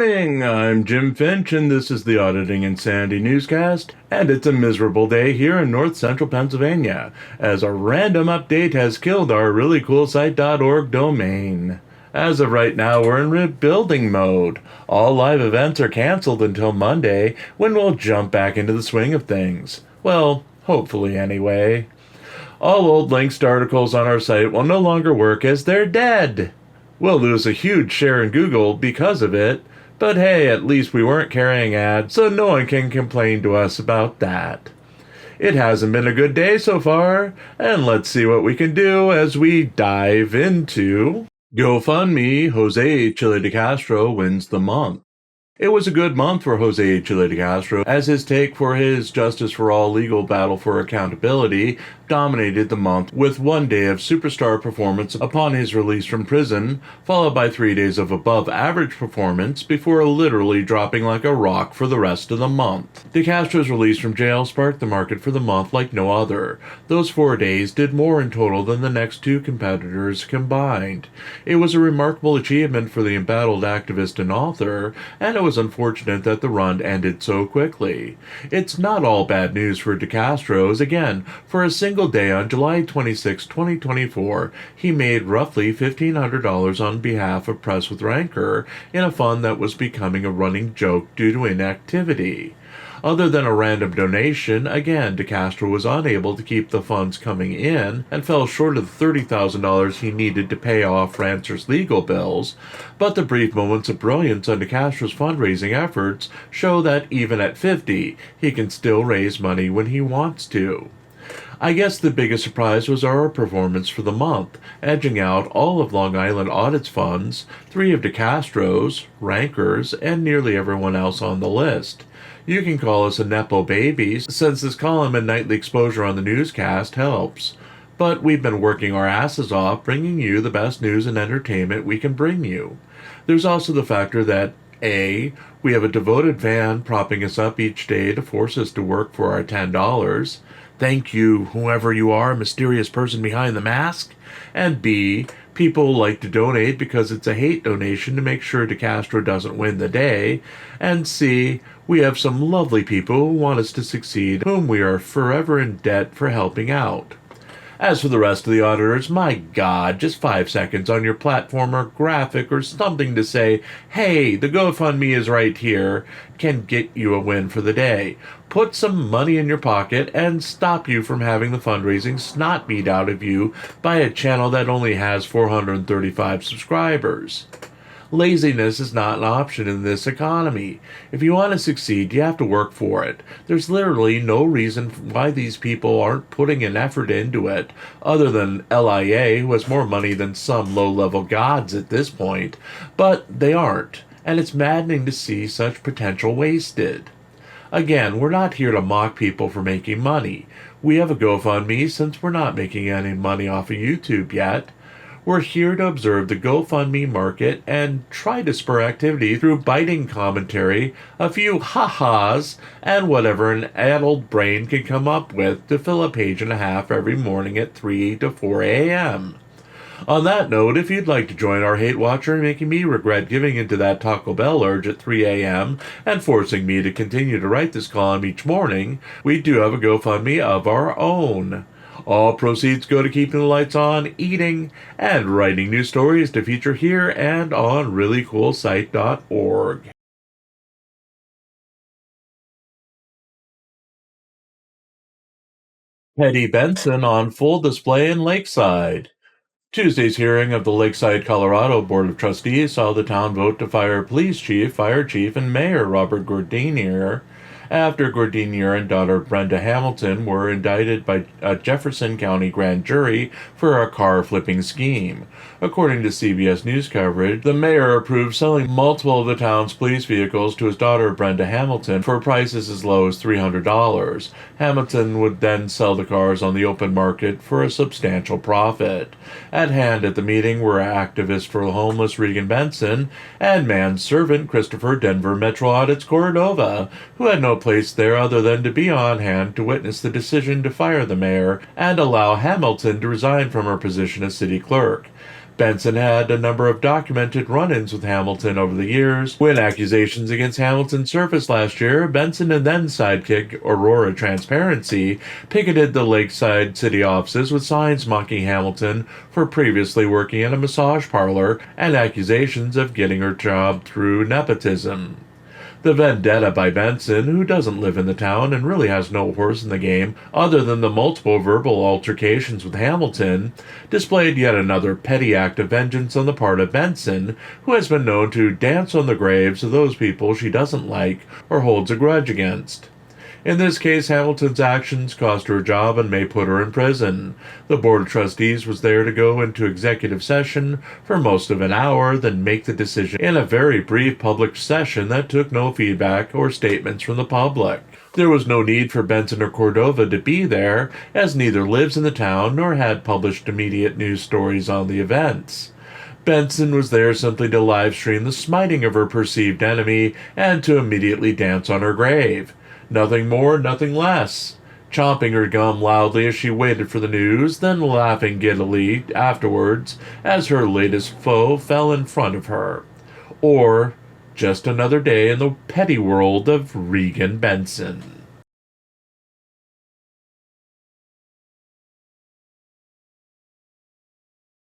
morning, I'm Jim Finch, and this is the Auditing Insanity Newscast, and it's a miserable day here in north central Pennsylvania, as a random update has killed our ReallyCoolSite.org domain. As of right now, we're in rebuilding mode. All live events are canceled until Monday, when we'll jump back into the swing of things. Well, hopefully anyway. All old links to articles on our site will no longer work as they're dead. We'll lose a huge share in Google because of it, but hey, at least we weren't carrying ads, so no one can complain to us about that. It hasn't been a good day so far, and let's see what we can do as we dive into GoFundMe. Jose Chille DeCastro wins the month. It was a good month for Jose Chille DeCastro, as his take for his Justice for All legal battle for accountability dominated the month, with 1 day of superstar performance upon his release from prison, followed by 3 days of above-average performance before literally dropping like a rock for the rest of the month. DeCastro's release from jail sparked the market for the month like no other. Those 4 days did more in total than the next two competitors combined. It was a remarkable achievement for the embattled activist and author, and it was unfortunate that the run ended so quickly. It's not all bad news for DeCastro, as again, for a single day on July 26, 2024, he made roughly $1,500 on behalf of Press with Rancor in a fund that was becoming a running joke due to inactivity. Other than a random donation, again, DeCastro was unable to keep the funds coming in and fell short of the $30,000 he needed to pay off Rancer's legal bills, but the brief moments of brilliance on DeCastro's fundraising efforts show that even at 50, he can still raise money when he wants to. I guess the biggest surprise was our performance for the month, edging out all of Long Island Audit's funds, 3 of DeCastro's, Rancor's, and nearly everyone else on the list. You can call us a Nepo babies, since this column and nightly exposure on the newscast helps. But we've been working our asses off, bringing you the best news and entertainment we can bring you. There's also the factor that A, we have a devoted fan propping us up each day to force us to work for our $10. Thank you, whoever you are, mysterious person behind the mask. And B, people like to donate because it's a hate donation to make sure DeCastro doesn't win the day. And C, we have some lovely people who want us to succeed, whom we are forever in debt for helping out. As for the rest of the auditors, my God, just 5 seconds on your platform or graphic or something to say, hey, the GoFundMe is right here, can get you a win for the day. Put some money in your pocket and stop you from having the fundraising snot beat out of you by a channel that only has 435 subscribers. Laziness is not an option in this economy. If you want to succeed, you have to work for it. There's literally no reason why these people aren't putting an effort into it, other than LIA, who has more money than some low-level gods at this point, but they aren't, and it's maddening to see such potential wasted. Again, we're not here to mock people for making money. We have a GoFundMe since we're not making any money off of YouTube yet. We're here to observe the GoFundMe market and try to spur activity through biting commentary, a few ha-has, and whatever an addled brain can come up with to fill a page and a half every morning at 3 to 4 a.m. On that note, if you'd like to join our hate watcher in making me regret giving into that Taco Bell urge at 3 a.m. and forcing me to continue to write this column each morning, we do have a GoFundMe of our own. All proceeds go to keeping the lights on, eating, and writing new stories to feature here and on ReallyCoolSite.org. Petty Benson on full display in Lakeside. Tuesday's hearing of the Lakeside, Colorado Board of Trustees saw the town vote to fire police chief, fire chief, and mayor Robert Gordinier after Gordinier and daughter Brenda Hamilton were indicted by a Jefferson County grand jury for a car-flipping scheme. According to CBS News coverage, the mayor approved selling multiple of the town's police vehicles to his daughter Brenda Hamilton for prices as low as $300. Hamilton would then sell the cars on the open market for a substantial profit. At hand at the meeting were activist for the homeless Regan Benson and manservant Christopher Denver Metro Audits Cordova, who had no place there other than to be on hand to witness the decision to fire the mayor and allow Hamilton to resign from her position as city clerk. Benson had a number of documented run-ins with Hamilton over the years. When accusations against Hamilton surfaced last year, Benson and then sidekick Aurora Transparency picketed the Lakeside city offices with signs mocking Hamilton for previously working in a massage parlor and accusations of getting her job through nepotism. The vendetta by Benson, who doesn't live in the town and really has no horse in the game other than the multiple verbal altercations with Hamilton, displayed yet another petty act of vengeance on the part of Benson, who has been known to dance on the graves of those people she doesn't like or holds a grudge against. In this case, Hamilton's actions cost her a job and may put her in prison. The Board of Trustees was there to go into executive session for most of an hour, then make the decision in a very brief public session that took no feedback or statements from the public. There was no need for Benson or Cordova to be there, as neither lives in the town nor had published immediate news stories on the events. Benson was there simply to live stream the smiting of her perceived enemy and to immediately dance on her grave. Nothing more, nothing less. Chomping her gum loudly as she waited for the news, then laughing giddily afterwards as her latest foe fell in front of her. Or just another day in the petty world of Regan Benson.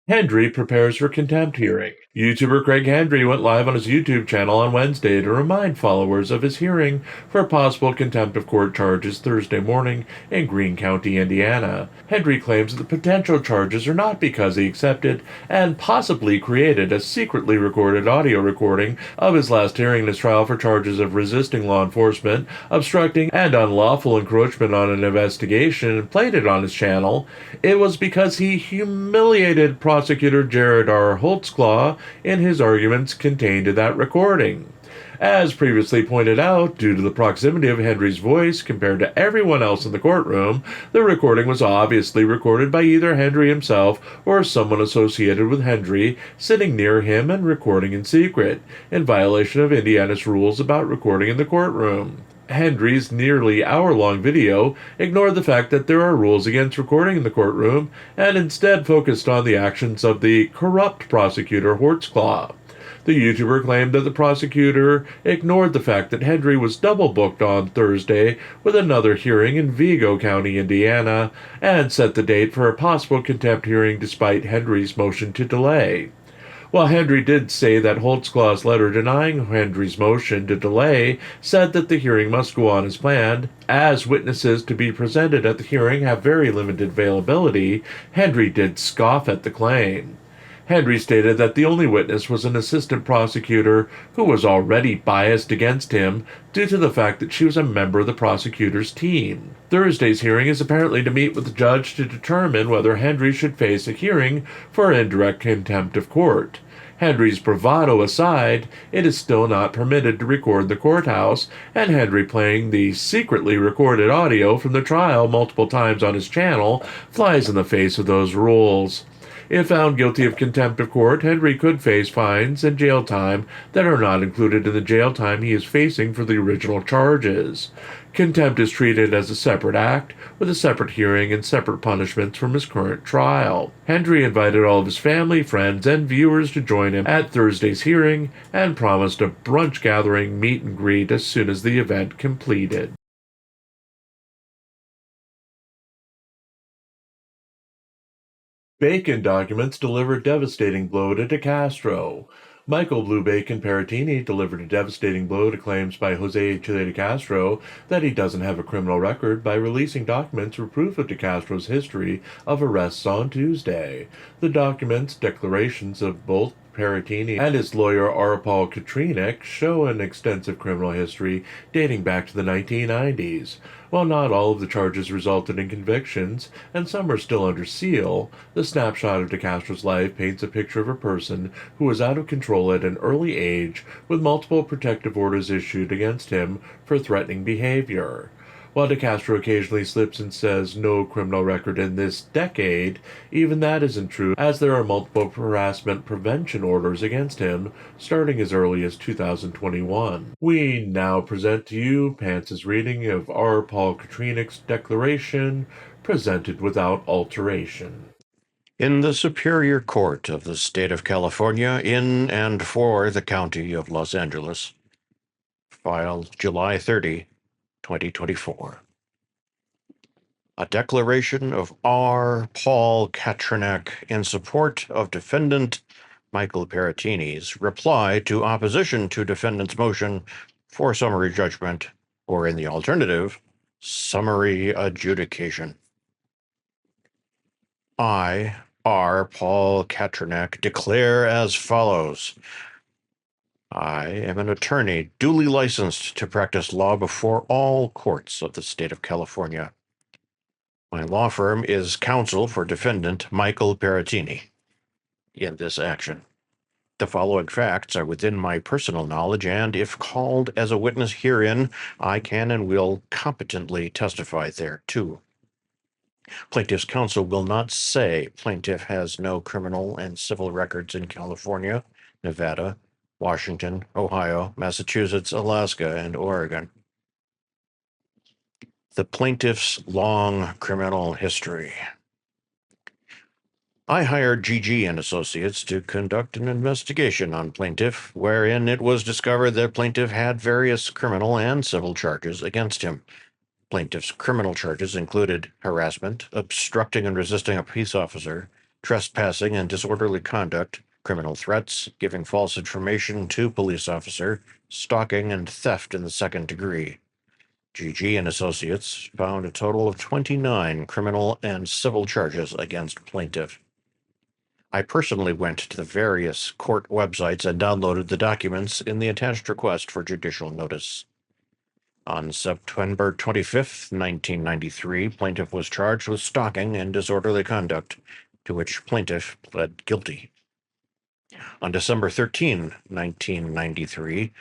Hendry prepares for contempt hearing. YouTuber Craig Hendry went live on his YouTube channel on Wednesday to remind followers of his hearing for possible contempt of court charges Thursday morning in Greene County, Indiana. Hendry claims that the potential charges are not because he accepted and possibly created a secretly recorded audio recording of his last hearing in his trial for charges of resisting law enforcement, obstructing, and unlawful encroachment on an investigation and played it on his channel. It was because he humiliated prosecutor Jared R. Holtzclaw in his arguments contained in that recording. As previously pointed out, due to the proximity of Hendry's voice compared to everyone else in the courtroom, the recording was obviously recorded by either Hendry himself or someone associated with Hendry sitting near him and recording in secret, in violation of Indiana's rules about recording in the courtroom. Hendry's nearly hour-long video ignored the fact that there are rules against recording in the courtroom and instead focused on the actions of the corrupt prosecutor Holtzclaw. The YouTuber claimed that the prosecutor ignored the fact that Hendry was double-booked on Thursday with another hearing in Vigo County, Indiana, and set the date for a possible contempt hearing despite Hendry's motion to delay. While Hendry did say that Holtzclaw's letter denying Hendry's motion to delay said that the hearing must go on as planned, as witnesses to be presented at the hearing have very limited availability, Hendry did scoff at the claim. Hendry stated that the only witness was an assistant prosecutor who was already biased against him due to the fact that she was a member of the prosecutor's team. Thursday's hearing is apparently to meet with the judge to determine whether Hendry should face a hearing for indirect contempt of court. Hendry's bravado aside, it is still not permitted to record the courthouse, and Hendry playing the secretly recorded audio from the trial multiple times on his channel flies in the face of those rules. If found guilty of contempt of court, Hendry could face fines and jail time that are not included in the jail time he is facing for the original charges. Contempt is treated as a separate act, with a separate hearing and separate punishments from his current trial. Hendry invited all of his family, friends, and viewers to join him at Thursday's hearing and promised a brunch gathering meet and greet as soon as the event completed. Bacon documents deliver devastating blow to DeCastro. Michael Blue Bacon Peratini delivered a devastating blow to claims by Jose Chille DeCastro that he doesn't have a criminal record by releasing documents for proof of DeCastro's history of arrests on Tuesday. The documents, declarations of both Peratini and his lawyer R. Paul Katrinek, show an extensive criminal history dating back to the 1990s. While not all of the charges resulted in convictions, and some are still under seal, the snapshot of DeCastro's life paints a picture of a person who was out of control at an early age, with multiple protective orders issued against him for threatening behavior. While DeCastro occasionally slips and says no criminal record in this decade, even that isn't true, as there are multiple harassment prevention orders against him, starting as early as 2021. We now present to you Pance's reading of R. Paul Katrinek's declaration, presented without alteration. In the Superior Court of the State of California, in and for the County of Los Angeles, filed July 30, 2024. A declaration of R. Paul Katranek in support of defendant Michael Peratini's reply to opposition to defendant's motion for summary judgment, or in the alternative, summary adjudication. I, R. Paul Katranek, declare as follows. I am an attorney duly licensed to practice law before all courts of the state of California. My law firm is counsel for defendant Michael Peratini in this action. The following facts are within my personal knowledge, and if called as a witness herein, I can and will competently testify thereto. Plaintiff's counsel will not say plaintiff has no criminal and civil records in California, Nevada, Washington, Ohio, Massachusetts, Alaska, and Oregon. The plaintiff's long criminal history. I hired GG and Associates to conduct an investigation on plaintiff, wherein it was discovered that plaintiff had various criminal and civil charges against him. Plaintiff's criminal charges included harassment, obstructing and resisting a peace officer, trespassing and disorderly conduct, criminal threats, giving false information to police officer, stalking, and theft in the second degree. GG and Associates found a total of 29 criminal and civil charges against plaintiff. I personally went to the various court websites and downloaded the documents in the attached request for judicial notice. On September 25, 1993, plaintiff was charged with stalking and disorderly conduct, to which plaintiff pled guilty. On December 13, 1993,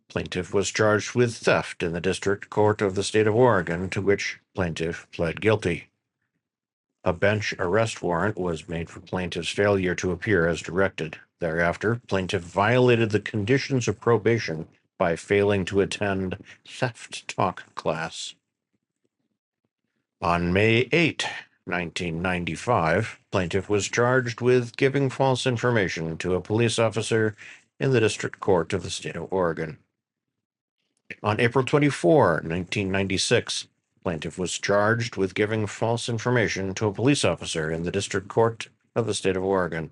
plaintiff was charged with theft in the District Court of the State of Oregon, to which plaintiff pled guilty. A bench arrest warrant was made for plaintiff's failure to appear as directed. Thereafter, plaintiff violated the conditions of probation by failing to attend theft talk class. On May 8, 1995, plaintiff was charged with giving false information to a police officer in the District Court of the State of Oregon. On April 24, 1996, plaintiff was charged with giving false information to a police officer in the District Court of the State of Oregon.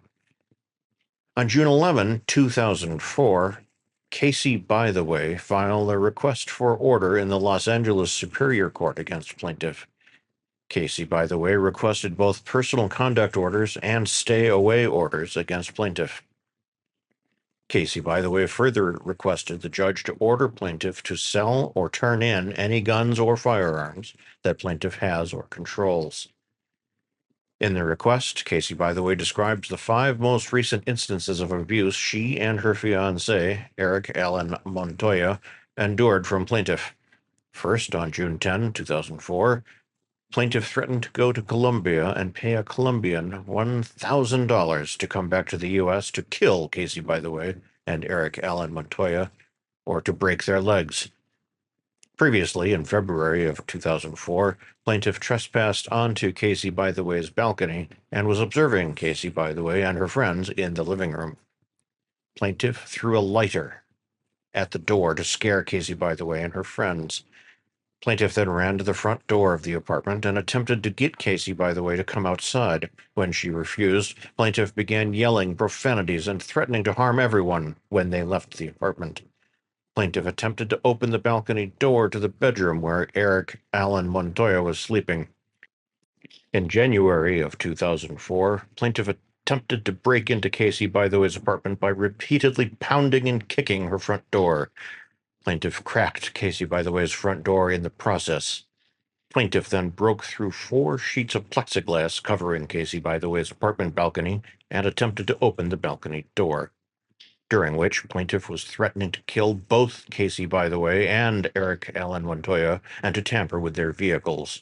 On June 11, 2004, Casey By the Way filed a request for order in the Los Angeles Superior Court against plaintiff. Casey By the Way requested both personal conduct orders and stay-away orders against plaintiff. Casey By the Way further requested the judge to order plaintiff to sell or turn in any guns or firearms that plaintiff has or controls. In the request, Casey By the Way describes the 5 most recent instances of abuse she and her fiancé, Eric Allen Montoya, endured from plaintiff. First, on June 10, 2004, plaintiff threatened to go to Colombia and pay a Colombian $1,000 to come back to the U.S. to kill Casey By the Way and Eric Allen Montoya, or to break their legs. Previously, in February of 2004, plaintiff trespassed onto Casey By the Way's balcony and was observing Casey By the Way and her friends in the living room. Plaintiff threw a lighter at the door to scare Casey By the Way and her friends. Plaintiff then ran to the front door of the apartment and attempted to get Casey By the Way to come outside. When she refused, plaintiff began yelling profanities and threatening to harm everyone when they left the apartment. Plaintiff attempted to open the balcony door to the bedroom where Eric Allen Montoya was sleeping. In January of 2004, plaintiff attempted to break into Casey By the Way's apartment by repeatedly pounding and kicking her front door. Plaintiff cracked Casey By the Way's front door in the process. Plaintiff then broke through 4 sheets of plexiglass covering Casey By the Way's apartment balcony and attempted to open the balcony door, during which plaintiff was threatening to kill both Casey By the Way and Eric Allen Montoya and to tamper with their vehicles.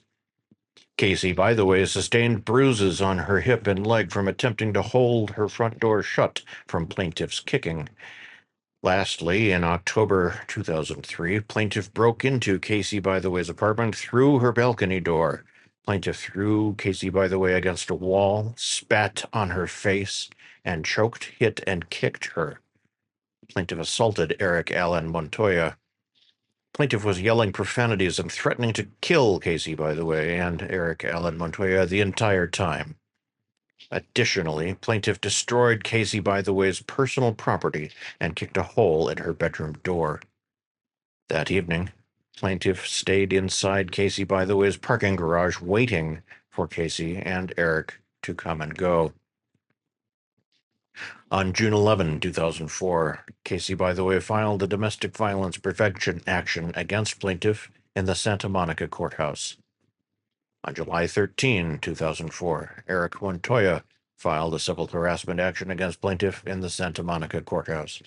Casey By the Way sustained bruises on her hip and leg from attempting to hold her front door shut from plaintiff's kicking. Lastly, in October 2003, plaintiff broke into Casey By the Way's apartment through her balcony door. Plaintiff threw Casey by the way against a wall, spat on her face, and choked, hit, and kicked her. Plaintiff assaulted Eric Allen Montoya. Plaintiff was yelling profanities and threatening to kill Casey by the way and Eric Allen Montoya the entire time. Additionally, plaintiff destroyed Casey by the way's personal property and kicked a hole in her bedroom door. That evening, plaintiff stayed inside Casey by the way's parking garage waiting for Casey and Eric to come and go. On June 11, 2004, Casey by the way filed a domestic violence prevention action against plaintiff in the Santa Monica courthouse. On July 13, 2004, Eric Montoya filed a civil harassment action against plaintiff in the Santa Monica courthouse.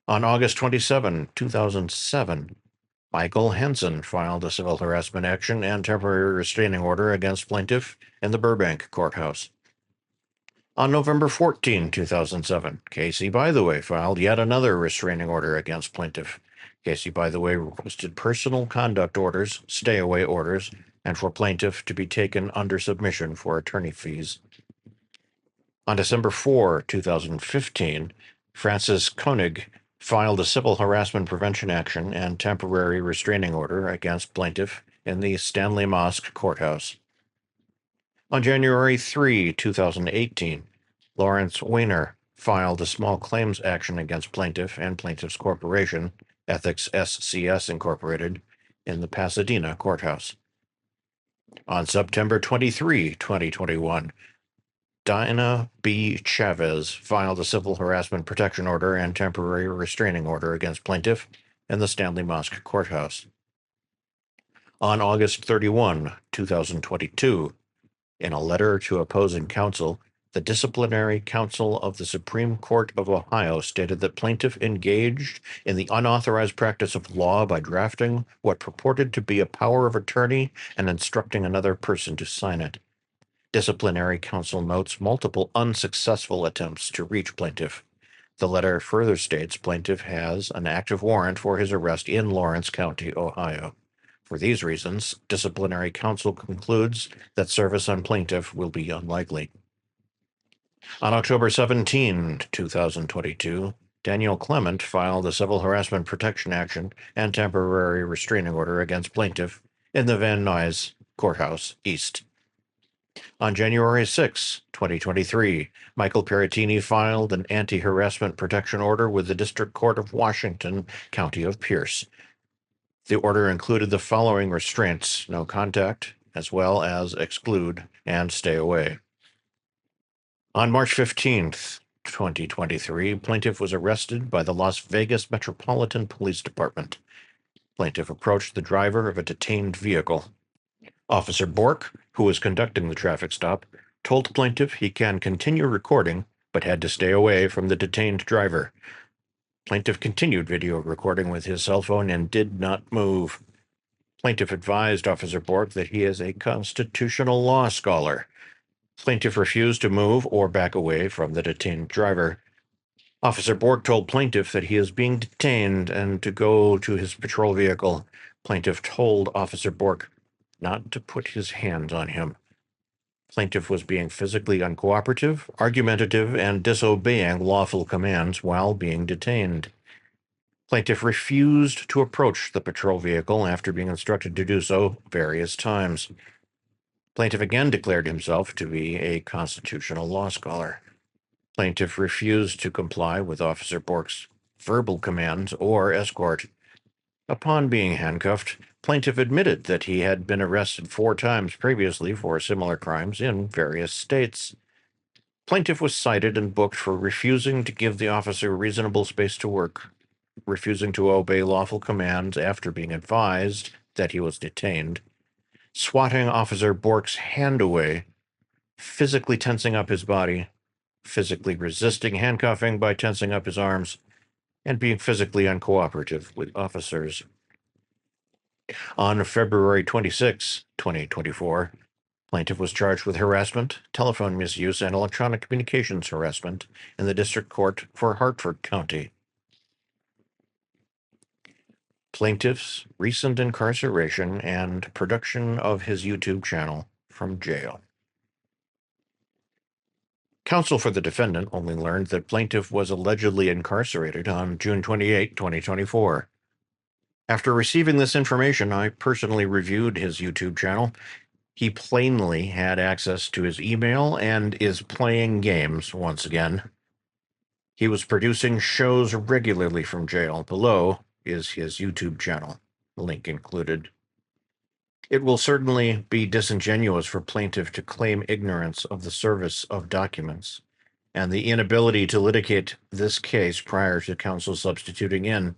On August 27, 2007, Michael Henson filed a civil harassment action and temporary restraining order against plaintiff in the Burbank courthouse. On November 14, 2007, Casey by the way filed yet another restraining order against plaintiff. Casey by the way requested personal conduct orders, stay-away orders, and for plaintiff to be taken under submission for attorney fees. On December 4, 2015, Francis Koenig filed a civil harassment prevention action and temporary restraining order against plaintiff in the Stanley Mosque courthouse. On January 3, 2018, Lawrence Weiner filed a small claims action against plaintiff and plaintiff's corporation, Ethics SCS Incorporated, in the Pasadena courthouse. On September 23, 2021, Dinah B. Chavez filed a civil harassment protection order and temporary restraining order against plaintiff in the Stanley Mosque courthouse. On August 31, 2022, in a letter to opposing counsel, the Disciplinary Council of the Supreme Court of Ohio stated that plaintiff engaged in the unauthorized practice of law by drafting what purported to be a power of attorney and instructing another person to sign it. Disciplinary Council notes multiple unsuccessful attempts to reach plaintiff. The letter further states plaintiff has an active warrant for his arrest in Lawrence County, Ohio. For these reasons, Disciplinary Council concludes that service on plaintiff will be unlikely. On October 17, 2022, Daniel Clement filed a civil harassment protection action and temporary restraining order against plaintiff in the Van Nuys Courthouse East. On January 6, 2023, Michael Peratini filed an anti-harassment protection order with the District Court of Washington, County of Pierce. The order included the following restraints: no contact, as well as exclude and stay away. On March 15th, 2023, plaintiff was arrested by the Las Vegas Metropolitan Police Department. Plaintiff approached the driver of a detained vehicle. Officer Bork, who was conducting the traffic stop, told plaintiff he can continue recording, but had to stay away from the detained driver. Plaintiff continued video recording with his cell phone and did not move. Plaintiff advised Officer Bork that he is a constitutional law scholar. Plaintiff refused to move or back away from the detained driver. Officer Bork told plaintiff that he is being detained and to go to his patrol vehicle. Plaintiff told Officer Bork not to put his hands on him. Plaintiff was being physically uncooperative, argumentative, and disobeying lawful commands while being detained. Plaintiff refused to approach the patrol vehicle after being instructed to do so various times. Plaintiff again declared himself to be a constitutional law scholar. Plaintiff refused to comply with Officer Bork's verbal commands or escort. Upon being handcuffed, plaintiff admitted that he had been arrested 4 times previously for similar crimes in various states. Plaintiff was cited and booked for refusing to give the officer reasonable space to work, refusing to obey lawful commands after being advised that he was detained, swatting Officer Bork's hand away, physically tensing up his body, physically resisting handcuffing by tensing up his arms, and being physically uncooperative with officers. On February 26, 2024, plaintiff was charged with harassment, telephone misuse, and electronic communications harassment in the District Court for Hartford County. plaintiff's recent incarceration and production of his YouTube channel from jail. Counsel for the defendant only learned that plaintiff was allegedly incarcerated on June 28, 2024. After receiving this information, I personally reviewed his YouTube channel. He plainly had access to his email and is playing games once again. He was producing shows regularly from jail. Below is his YouTube channel, link included. It will certainly be disingenuous for plaintiff to claim ignorance of the service of documents and the inability to litigate this case prior to counsel substituting in.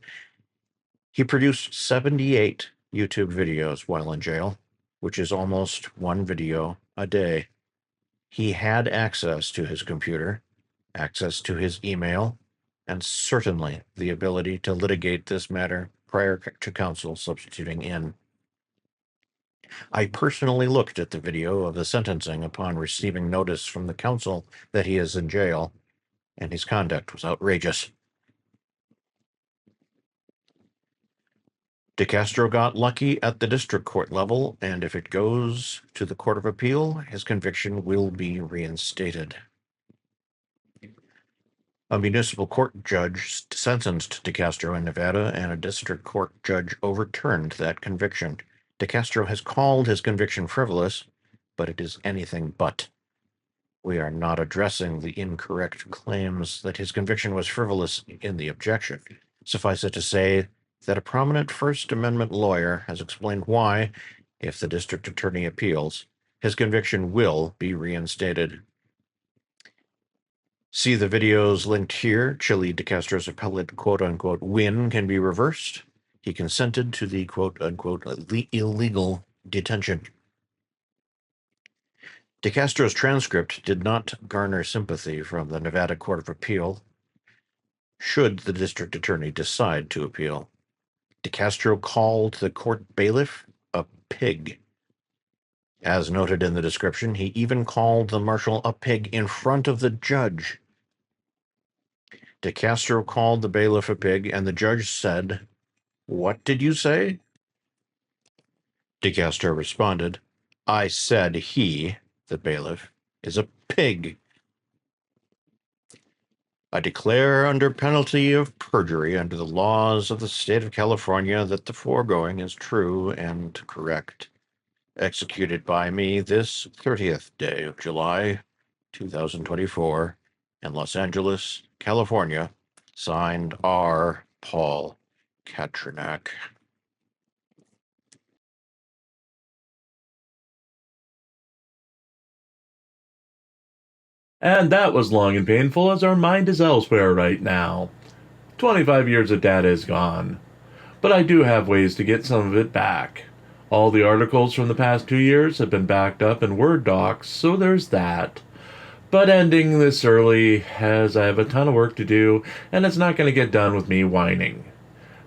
He produced 78 YouTube videos while in jail, which is almost one video a day. He had access to his computer, access to his email, and certainly the ability to litigate this matter prior to counsel substituting in. I personally looked at the video of the sentencing upon receiving notice from the counsel that he is in jail, and his conduct was outrageous. DeCastro got lucky at the district court level, and if it goes to the Court of Appeal, his conviction will be reinstated. A municipal court judge sentenced DeCastro in Nevada, and a district court judge overturned that conviction. DeCastro has called his conviction frivolous, but it is anything but. We are not addressing the incorrect claims that his conviction was frivolous in the objection. Suffice it to say that a prominent First Amendment lawyer has explained why, if the district attorney appeals, his conviction will be reinstated. See the videos linked here. Chille DeCastro's appellate quote-unquote win can be reversed. He consented to the quote-unquote illegal detention. DeCastro's transcript did not garner sympathy from the Nevada Court of Appeal, should the district attorney decide to appeal. DeCastro called the court bailiff a pig. As noted in the description, he even called the marshal a pig in front of the judge. DeCastro called the bailiff a pig, and the judge said, "What did you say?" DeCastro responded, "I said he," the bailiff, "is a pig. I declare under penalty of perjury under the laws of the state of California that the foregoing is true and correct. Executed by me this 30th day of July, 2024, in Los Angeles, California. Signed, R. Paul Katrinak." And that was long and painful, as our mind is elsewhere right now. 25 years of data is gone. But I do have ways to get some of it back. All the articles from the past 2 years have been backed up in Word docs, so there's that. But ending this early, as I have a ton of work to do, and it's not going to get done with me whining.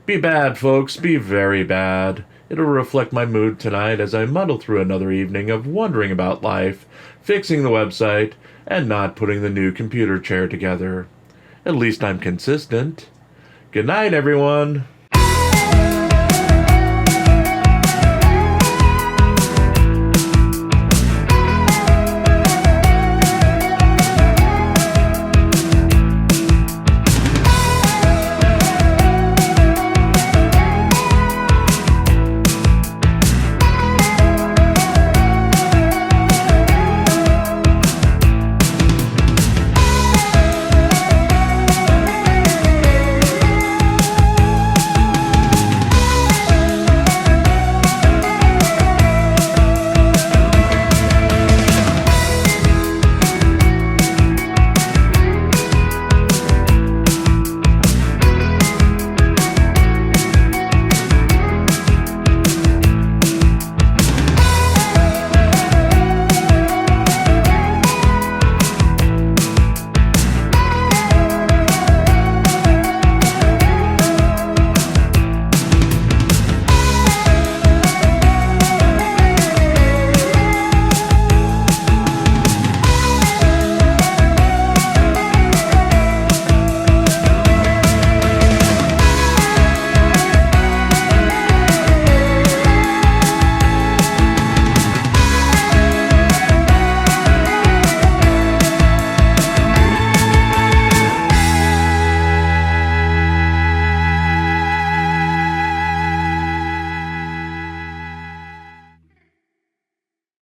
Be bad, folks, be very bad. It'll reflect my mood tonight as I muddle through another evening of wondering about life, fixing the website, and not putting the new computer chair together. At least I'm consistent. Good night, everyone.